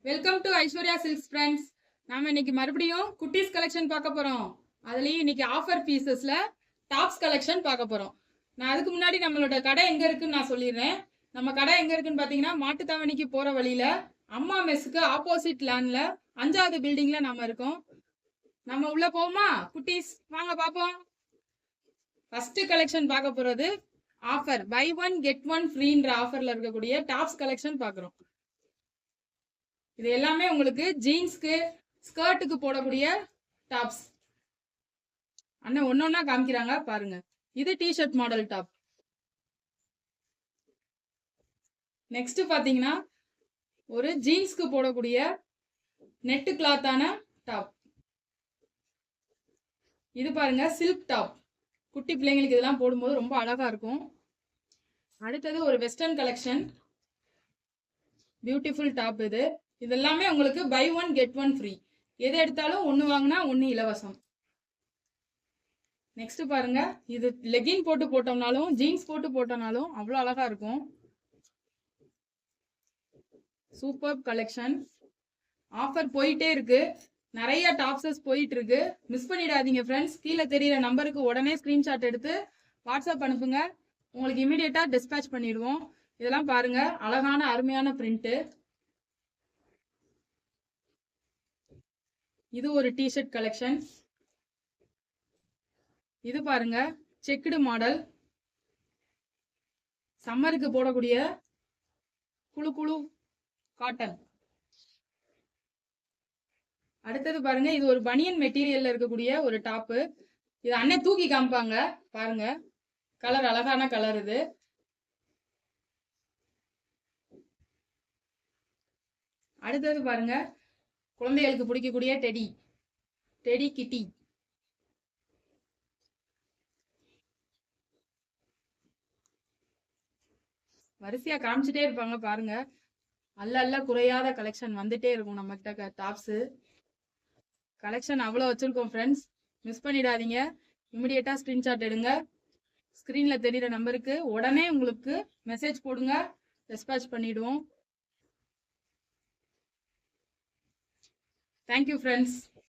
Welcome to Aishwarya silks friends. நாம இன்னைக்கு மறுபடியும் குட்டீஸ் கலெக்ஷன் பார்க்க போறோம். அதுலயும் இன்னைக்கு ஆஃபர் பீசஸ்ல டாப்ஸ் கலெக்ஷன் பார்க்க போறோம். நான் அதுக்கு முன்னாடி நம்மளோட கடை எங்க இருக்குன்னு நான் சொல்லிடுறேன். நம்ம கடை எங்க இருக்குன்னு பாத்தீங்கன்னா மாட்டுத்தாவணிக்கு போற வழியில அம்மா மெஸ்ஸுக்கு ஆப்போசிட் லேண்ட்ல 5வது பில்டிங்ல நாம இருக்கோம். நம்ம உள்ள போவோமா குட்டீஸ்? வாங்க பாப்போம். ஃபர்ஸ்ட் கலெக்ஷன் பார்க்க போறது ஆஃபர் பை 1 கெட் 1 ஃப்ரீன்ற ஆஃபர்ல இருக்கக்கூடிய டாப்ஸ் கலெக்ஷன் பாக்குறோம். இது எல்லாமே உங்களுக்கு ஜீன்ஸ்க்கு ஸ்கர்ட்டுக்கு போடக்கூடிய டாப்ஸ். அண்ணன் ஒன்னொன்னா காமிக்கிறாங்க பாருங்க. இது டிஷர்ட் மாடல் டாப். நெக்ஸ்ட் பாத்தீங்கன்னா ஒரு ஜீன்ஸ்க்கு போடக்கூடிய நெட் கிளாத்தான டாப். இது பாருங்க சில்க் டாப். குட்டி பிள்ளைங்களுக்கு இதெல்லாம் போடும்போது ரொம்ப அழகா இருக்கும். அடுத்தது ஒரு வெஸ்டர்ன் கலெக்ஷன் பியூட்டிஃபுல் டாப். இது எல்லாமே உங்களுக்கு பை 1 கெட் 1 ஃப்ரீ. எது எடுத்தாலும் ஒன்று வாங்கினா ஒன்று இலவசம். நெக்ஸ்ட் பாருங்க, இது லெகின் போட்டு போட்டோம்னாலும் ஜீன்ஸ் போட்டு போட்டோம்னாலும் அவ்வளோ அழகா இருக்கும். Super collection. ஆஃபர் போயிட்டே இருக்கு. நிறைய டாப்ஸஸ் போயிட்டு இருக்கு. மிஸ் பண்ணிடாதீங்க ஃப்ரெண்ட்ஸ். கீழே தெரியிற நம்பருக்கு உடனே ஸ்கிரீன்ஷாட் எடுத்து வாட்ஸ்அப் அனுப்புங்க. உங்களுக்கு இமீடியட்டா டிஸ்பேச் பண்ணிடுவோம். இதெல்லாம் பாருங்க, அழகான அருமையான பிரிண்ட். இது ஒரு டிஷர்ட் கலெக்ஷன். இது பாருங்க செக்குடு மாடல். சம்மருக்கு போடக்கூடிய குழு குழு காட்டன். அடுத்தது பாருங்க, இது ஒரு பனியன் மெட்டீரியல்ல இருக்கக்கூடிய ஒரு டாப்பு. இது அண்ணன் தூக்கி காமிப்பாங்க பாருங்க. கலர் அழகான கலர் இது. அடுத்தது பாருங்க, குழந்தைகளுக்கு பிடிக்கக்கூடிய டெடி கிட்டி. வரிசையா காமிச்சிட்டே இருப்பாங்க பாருங்க. அல்ல குறையாத கலெக்ஷன் வந்துட்டே இருக்கும் நம்ம கிட்ட. டாப்ஸ் கலெக்ஷன் அவ்வளோ வச்சிருக்கோம் ஃப்ரெண்ட்ஸ். மிஸ் பண்ணிடாதீங்க. இமிடியேட்டா ஸ்கிரீன்ஷாட் எடுங்க. ஸ்கிரீன்ல தெரியுற நம்பருக்கு உடனே உங்களுக்கு மெசேஜ் போடுங்க. டிஸ்பேச் பண்ணிடுவோம். Thank you friends.